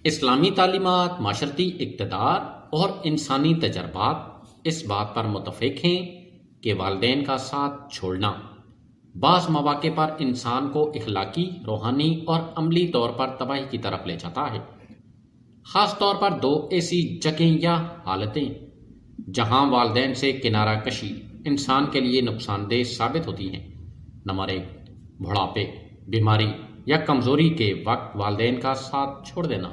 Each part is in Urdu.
اسلامی تعلیمات، معاشرتی اقتدار اور انسانی تجربات اس بات پر متفق ہیں کہ والدین کا ساتھ چھوڑنا بعض مواقع پر انسان کو اخلاقی، روحانی اور عملی طور پر تباہی کی طرف لے جاتا ہے۔ خاص طور پر دو ایسی جگہیں یا حالتیں جہاں والدین سے کنارہ کشی انسان کے لیے نقصان دہ ثابت ہوتی ہیں۔ نمبر 1، بڑھاپے، بیماری یا کمزوری کے وقت والدین کا ساتھ چھوڑ دینا۔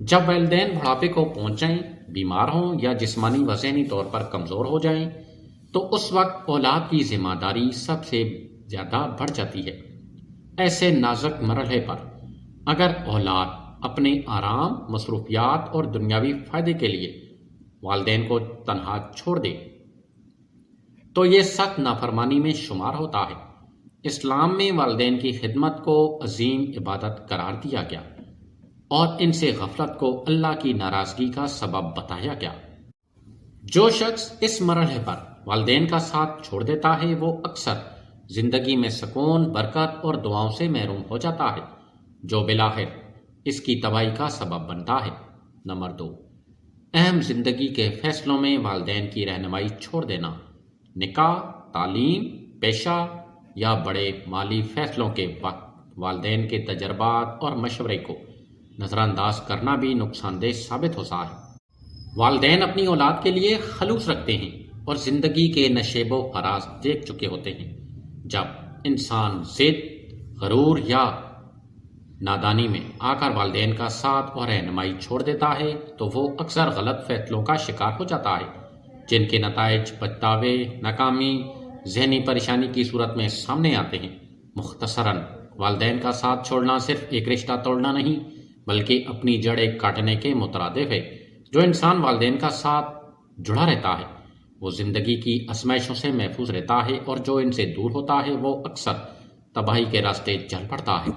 جب والدین بڑھاپے کو پہنچ جائیں، بیمار ہوں یا جسمانی و ذہنی طور پر کمزور ہو جائیں تو اس وقت اولاد کی ذمہ داری سب سے زیادہ بڑھ جاتی ہے۔ ایسے نازک مرحلے پر اگر اولاد اپنے آرام، مصروفیات اور دنیاوی فائدے کے لیے والدین کو تنہا چھوڑ دے تو یہ سخت نافرمانی میں شمار ہوتا ہے۔ اسلام میں والدین کی خدمت کو عظیم عبادت قرار دیا گیا اور ان سے غفلت کو اللہ کی ناراضگی کا سبب بتایا گیا۔ جو شخص اس مرحلے پر والدین کا ساتھ چھوڑ دیتا ہے وہ اکثر زندگی میں سکون، برکت اور دعاؤں سے محروم ہو جاتا ہے، جو بالآخر اس کی تباہی کا سبب بنتا ہے۔ نمبر 2، اہم زندگی کے فیصلوں میں والدین کی رہنمائی چھوڑ دینا۔ نکاح، تعلیم، پیشہ یا بڑے مالی فیصلوں کے وقت والدین کے تجربات اور مشورے کو نظر انداز کرنا بھی نقصان دہ ثابت ہوتا ہے۔ والدین اپنی اولاد کے لیے خلوص رکھتے ہیں اور زندگی کے نشیب و فراز دیکھ چکے ہوتے ہیں۔ جب انسان ضد، غرور یا نادانی میں آ کر والدین کا ساتھ اور رہنمائی چھوڑ دیتا ہے تو وہ اکثر غلط فیصلوں کا شکار ہو جاتا ہے، جن کے نتائج پچھتاوے، ناکامی، ذہنی پریشانی کی صورت میں سامنے آتے ہیں۔ مختصراً، والدین کا ساتھ چھوڑنا صرف ایک رشتہ توڑنا نہیں بلکہ اپنی جڑیں کاٹنے کے مترادف ہے۔ جو انسان والدین کا ساتھ جڑا رہتا ہے وہ زندگی کی آزمائشوں سے محفوظ رہتا ہے، اور جو ان سے دور ہوتا ہے وہ اکثر تباہی کے راستے چل پڑتا ہے۔